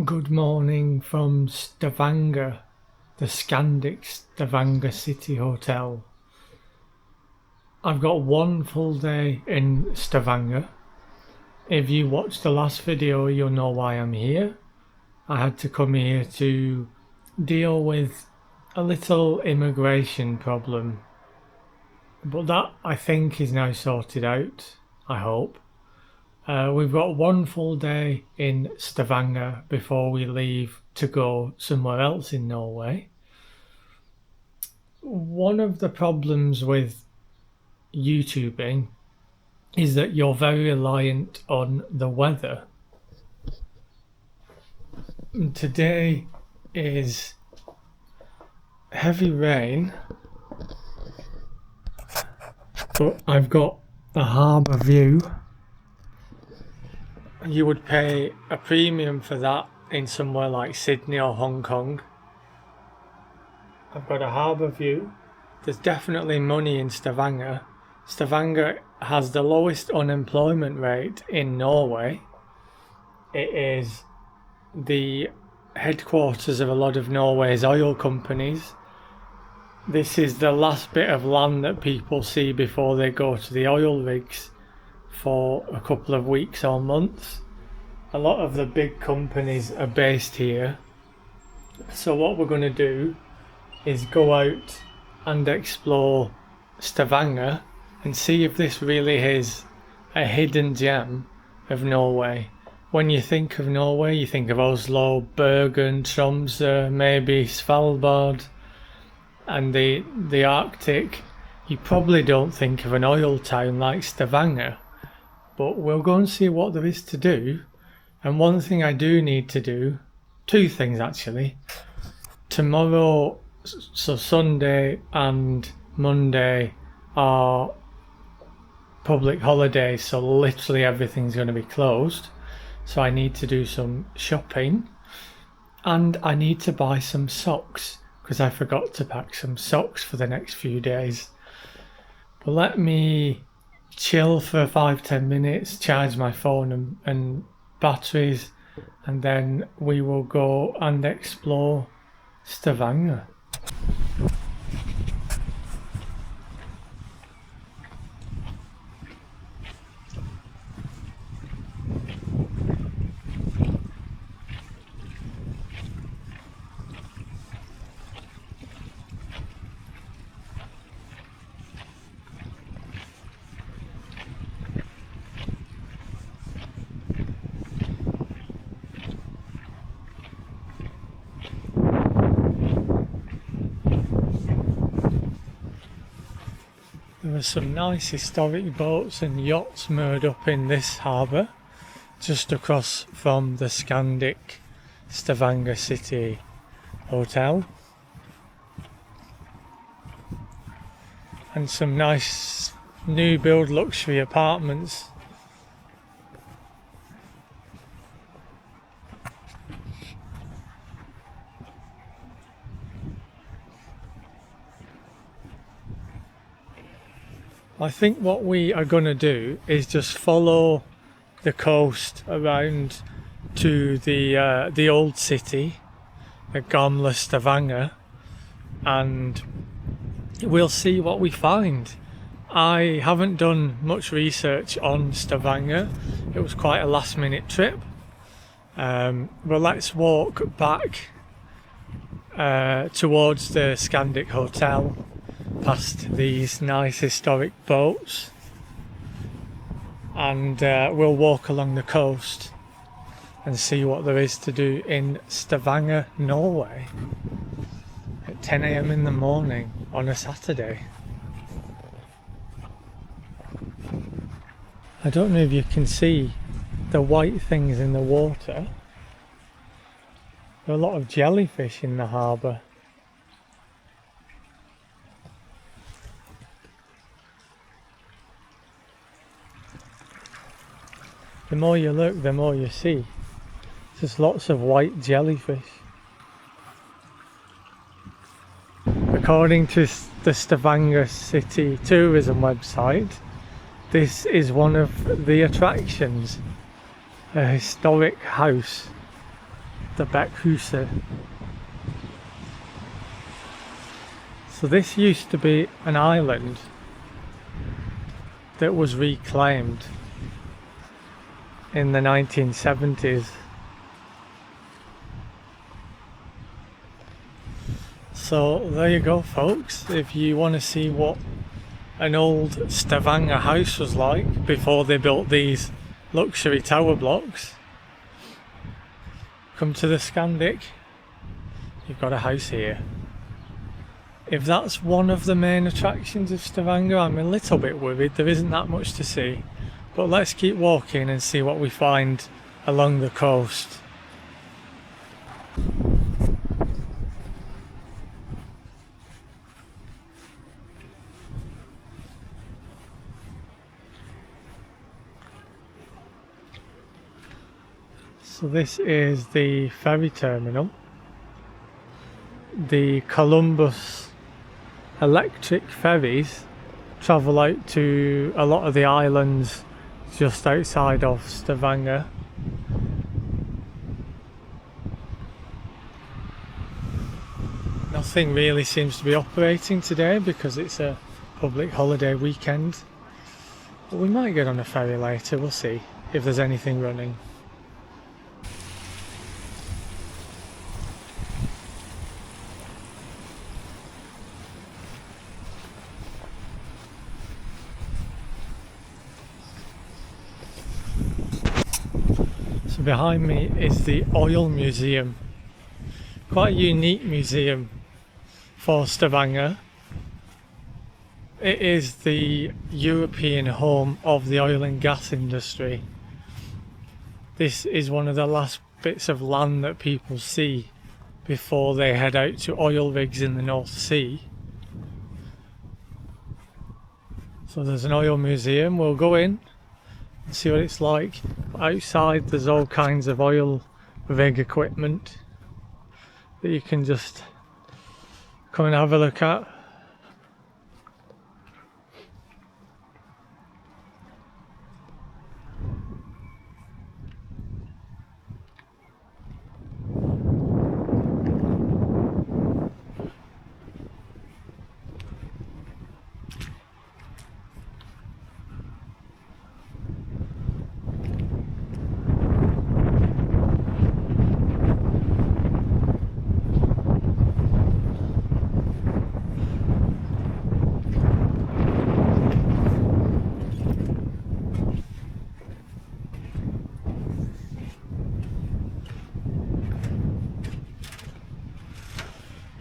Good morning from Stavanger, the Stavanger City Hotel. I've got one full day in Stavanger. If you watched the last video, you'll know why I'm here. I had to come here to deal with a little immigration problem, but that I think is now sorted out, I hope. We've got one full day in Stavanger before we leave to go somewhere else in Norway. One of the problems with YouTubing is that you're very reliant on the weather. Today is heavy rain, but I've got the harbour view. You would pay a premium for that in somewhere like Sydney or Hong Kong. I've got a harbour view. There's definitely money in Stavanger. Stavanger has the lowest unemployment rate in Norway. It is the headquarters of a lot of Norway's oil companies. This is the last bit of land that people see before they go to the oil rigs for a couple of weeks or months. A lot of the big companies are based here. So what we're going to do is go out and explore Stavanger and see if this really is a hidden gem of Norway. When you think of Norway, you think of Oslo, Bergen, Tromsø, maybe Svalbard and the Arctic. You probably don't think of an oil town like Stavanger. But we'll go and see what there is to do. And one thing I do need to do, two things actually. Tomorrow, so Sunday and Monday are public holidays, so literally everything's going to be closed. So I need to do some shopping. And I need to buy some socks, because I forgot to pack some socks for the next few days. But let me chill for 5-10 minutes, charge my phone and batteries, and then we will go and explore Stavanger. There are some nice historic boats and yachts moored up in this harbour, just across from the Stavanger City Hotel. And some nice new build luxury apartments. I think what we are going to do is just follow the coast around to the old city, the Gamle Stavanger, and we'll see what we find. I haven't done much research on Stavanger. It was quite a last minute trip. But let's walk back towards the Scandic Hotel, past these nice historic boats, and we'll walk along the coast and see what there is to do in Stavanger, Norway at 10 AM in the morning on a Saturday. I don't know if you can see the white things in the water. There are a lot of jellyfish in the harbour. The more you look, the more you see. Just lots of white jellyfish. According to the Stavanger City tourism website, this is one of the attractions, a historic house the Beckhuse. So this used to be an island that was reclaimed in the 1970s. So there you go, folks. If you want to see what an old Stavanger house was like before they built these luxury tower blocks, come to the Scandic. You've got a house here. If that's one of the main attractions of Stavanger, I'm a little bit worried. There isn't that much to see. But let's keep walking and see what we find along the coast. So this is the ferry terminal. The Columbus electric ferries travel out to a lot of the islands just outside of Stavanger. Nothing really seems to be operating today because it's a public holiday weekend. But we might get on a ferry later, we'll see if there's anything running. So behind me is the Oil Museum. Quite a unique museum for Stavanger. It is the European home of the oil and gas industry. This is one of the last bits of land that people see before they head out to oil rigs in the North Sea. So there's an oil museum. We'll go in and see what it's like. Outside there's all kinds of oil rig equipment that you can just come and have a look at.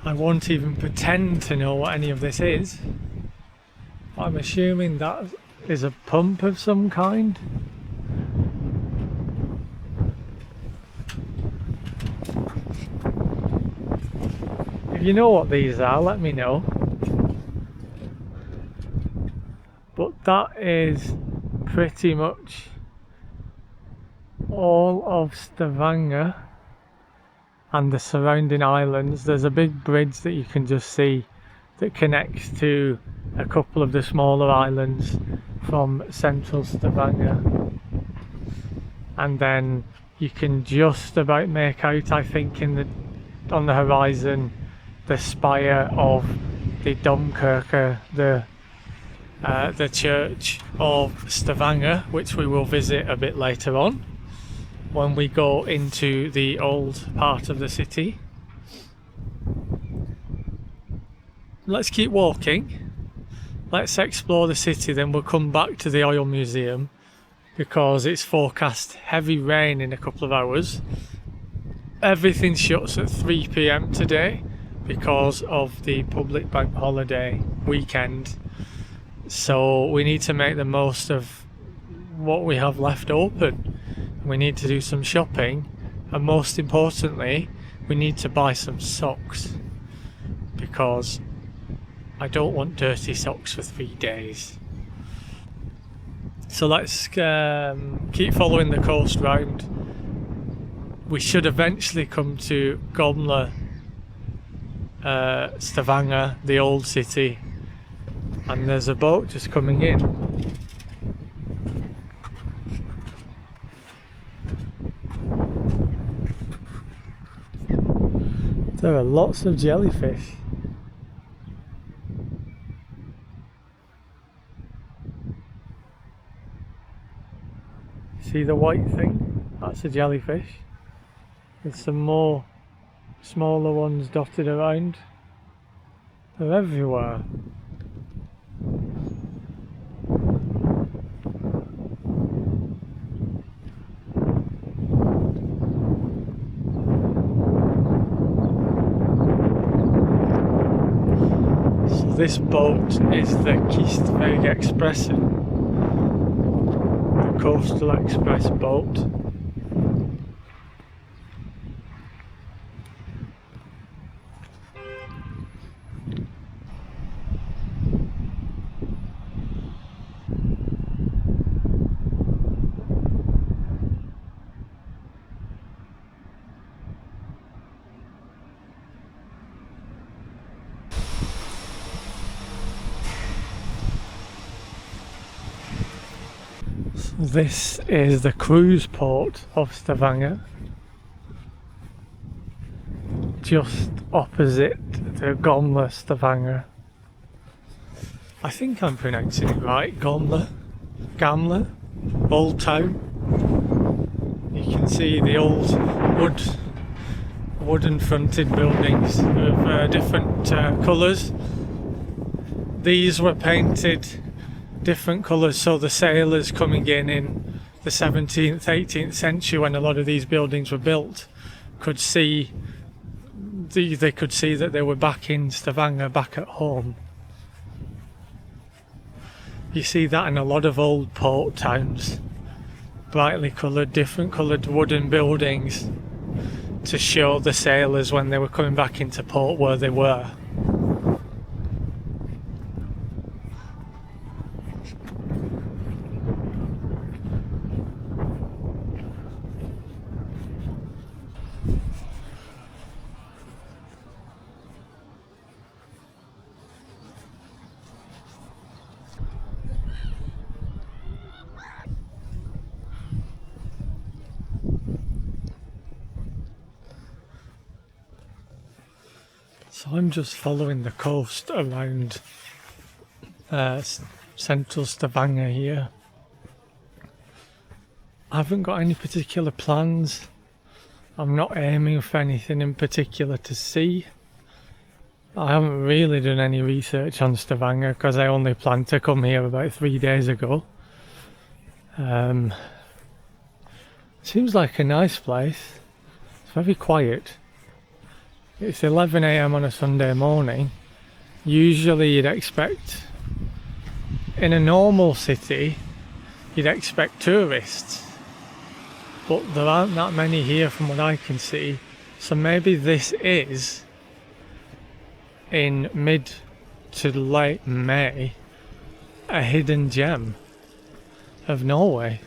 I won't even pretend to know what any of this is. I'm assuming that is a pump of some kind. If you know what these are, let me know. But that is pretty much all of Stavanger and the surrounding islands. There's a big bridge that you can just see that connects to a couple of the smaller islands from central Stavanger, and then you can just about make out, I think, on the horizon the spire of the Domkirke, the church of Stavanger, which we will visit a bit later on when we go into the old part of the city. Let's keep walking. Let's explore the city, then we'll come back to the oil museum because it's forecast heavy rain in a couple of hours. Everything shuts at 3 PM today because of the public bank holiday weekend. So we need to make the most of what we have left open. We need to do some shopping, and most importantly we need to buy some socks because I don't want dirty socks for 3 days. So let's keep following the coast round. We should eventually come to Gamle Stavanger, the old city, and there's a boat just coming in. There are lots of jellyfish. See the white thing? That's a jellyfish. There's some more smaller ones dotted around. They're everywhere. So this boat is the Stavanger Express, the Coastal Express boat. This is the cruise port of Stavanger, just opposite the Gamle Stavanger. I think I'm pronouncing it right, Gamle, Old Town. You can see the old wooden fronted buildings of different colours. These were painted different colours so the sailors coming in the 17th, 18th century, when a lot of these buildings were built, could see they could see that they were back in Stavanger, back at home. You see that in a lot of old port towns, brightly coloured, different coloured wooden buildings to show the sailors when they were coming back into port where they were. So I'm just following the coast around central Stavanger here. I haven't got any particular plans. I'm not aiming for anything in particular to see. I haven't really done any research on Stavanger because I only planned to come here about 3 days ago. Seems like a nice place. It's very quiet. It's 11 AM on a Sunday morning. Usually you'd expect, in a normal city, you'd expect tourists. But there aren't that many here from what I can see. So maybe this is, in mid to late May, a hidden gem of Norway.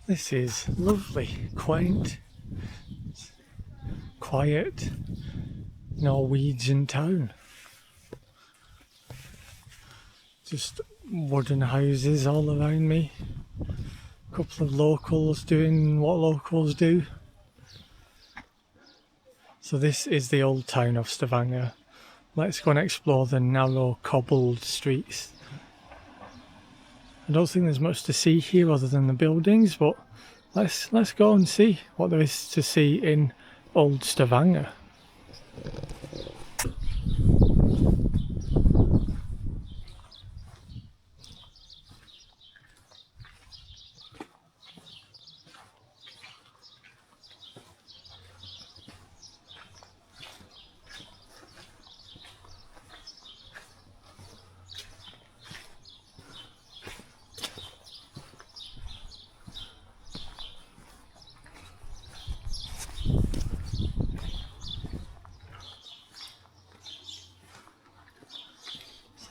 This is lovely, quaint, quiet Norwegian town. Just wooden houses all around me. A couple of locals doing what locals do. So this is the old town of Stavanger. Let's go and explore the narrow cobbled streets. I don't think there's much to see here other than the buildings, but let's go and see what there is to see in Old Stavanger.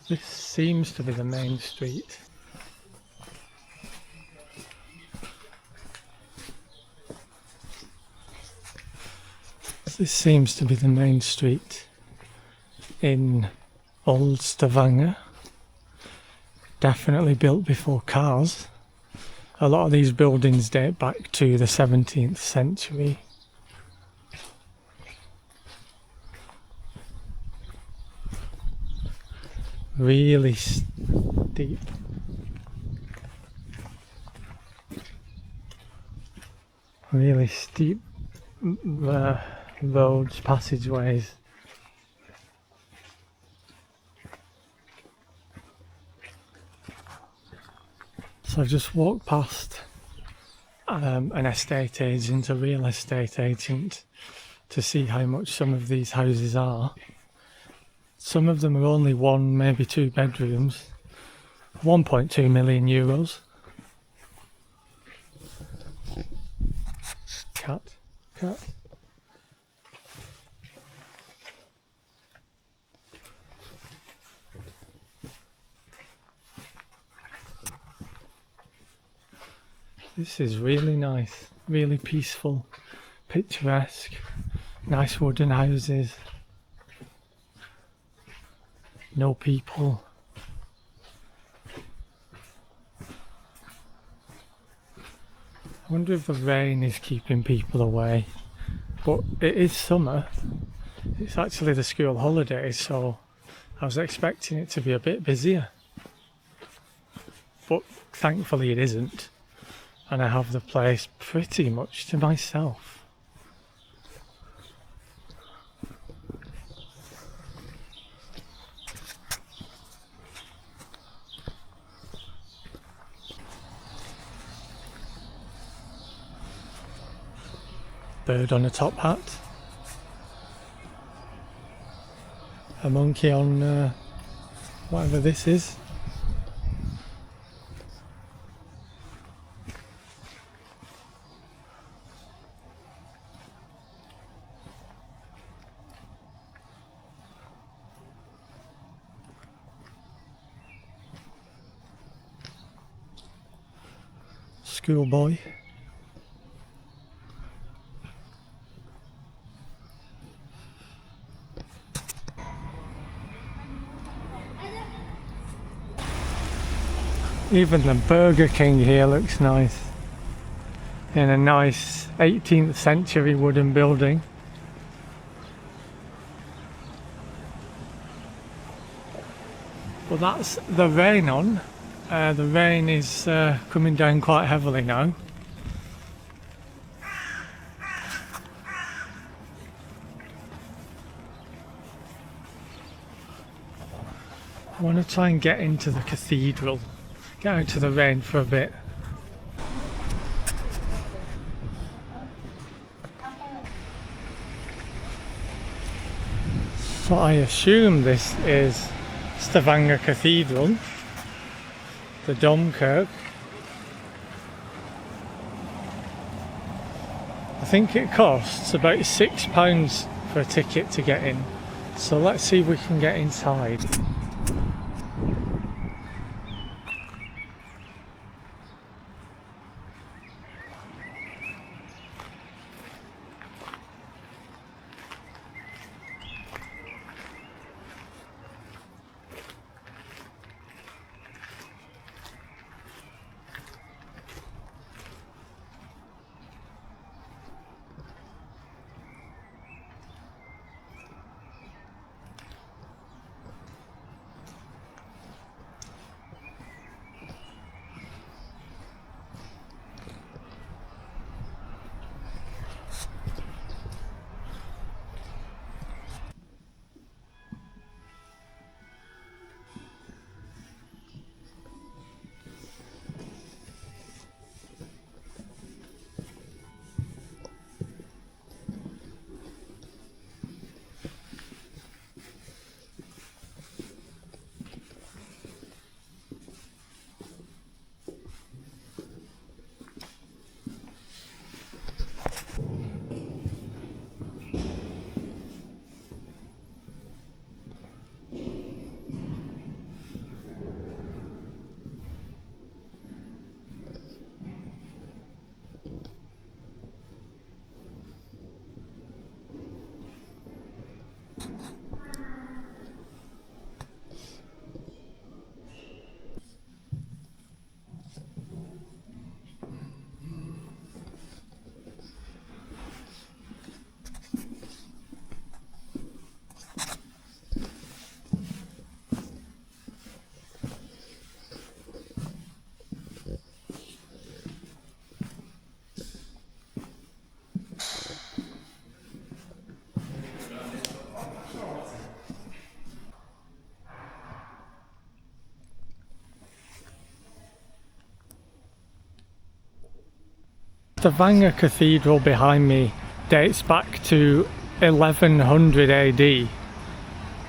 This seems to be the main street. This seems to be the main street in Old Stavanger. Definitely built before cars. A lot of these buildings date back to the 17th century. Really steep. Really steep roads, passageways. So I've just walked past an estate agent, a real estate agent, to see how much some of these houses are. Some of them are only 1, maybe 2 bedrooms. 1.2 million euros. Cat. This is really nice, really peaceful, picturesque, nice wooden houses. No people. I wonder if the rain is keeping people away. But it is summer. It's actually the school holidays, so I was expecting it to be a bit busier. But thankfully it isn't. And I have the place pretty much to myself. Bird on a top hat. A monkey on whatever this is. Schoolboy. Even the Burger King here looks nice, in a nice 18th century wooden building. Well, that's the rain on. The rain is coming down quite heavily now. I want to try and get into the cathedral. Get out to the rain for a bit. So I assume this is Stavanger Cathedral, the Domkirk. I think it costs about £6 for a ticket to get in. So let's see if we can get inside. Stavanger Cathedral behind me dates back to 1100 AD.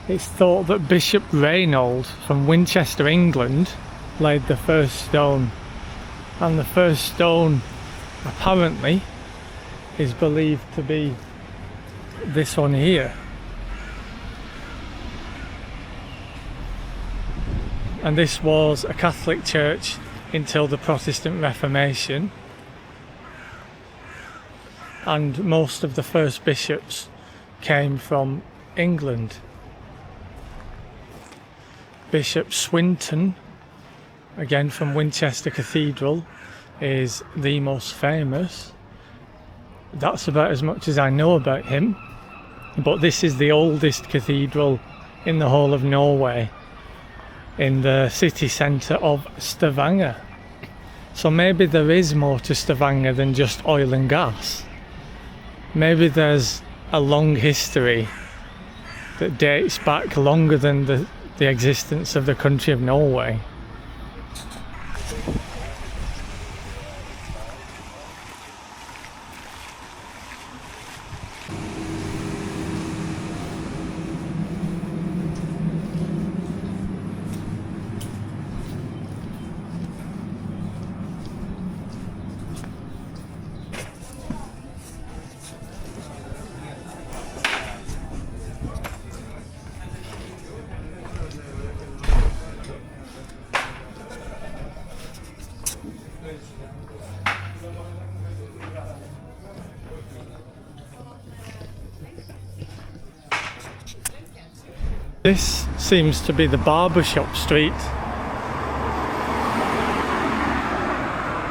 It's thought that Bishop Reynold from Winchester, England, laid the first stone, and the first stone apparently is believed to be this one here. And this was a Catholic church until the Protestant Reformation, and most of the first bishops came from England. Bishop Swinton, again from Winchester Cathedral, is the most famous. That's about as much as I know about him, but this is the oldest cathedral in the whole of Norway, in the city centre of Stavanger. So maybe there is more to Stavanger than just oil and gas. Maybe there's a long history that dates back longer than the existence of the country of Norway. This seems to be the barbershop street.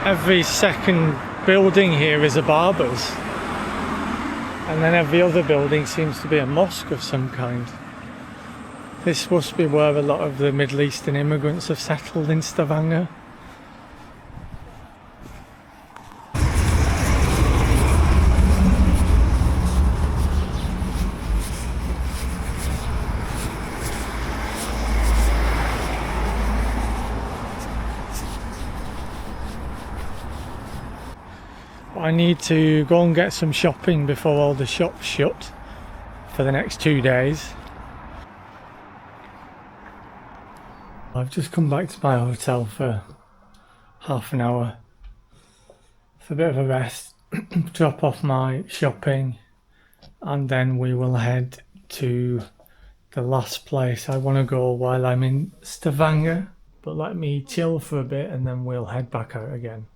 Every second building here is a barber's, and then every other building seems to be a mosque of some kind. This must be where a lot of the Middle Eastern immigrants have settled in Stavanger. I need to go and get some shopping before all the shops shut for the next 2 days. I've just come back to my hotel for half an hour for a bit of a rest, drop off my shopping, and then we will head to the last place I want to go while I'm in Stavanger. But let me chill for a bit and then we'll head back out again.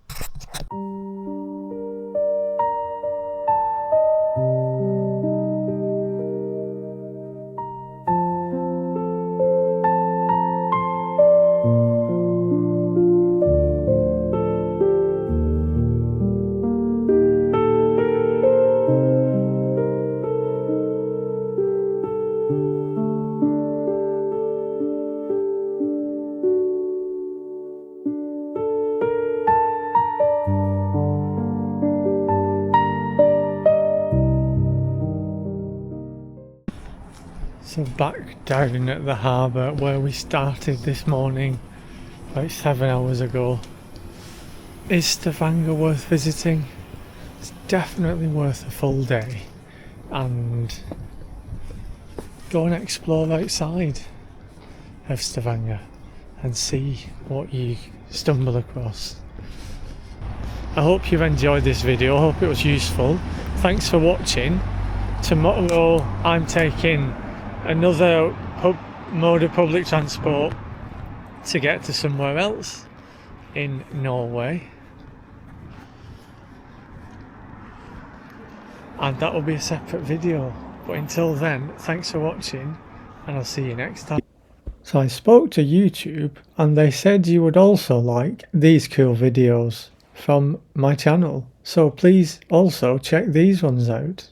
So back down at the harbour where we started this morning about 7 hours ago. Is Stavanger worth visiting? It's definitely worth a full day, and go and explore outside of Stavanger and see what you stumble across. I hope you've enjoyed this video, I hope it was useful. Thanks for watching. Tomorrow I'm taking another mode of public transport to get to somewhere else in Norway, and that will be a separate video. But until then, thanks for watching and I'll see you next time. So I spoke to YouTube and they said you would also like these cool videos from my channel, so please also check these ones out.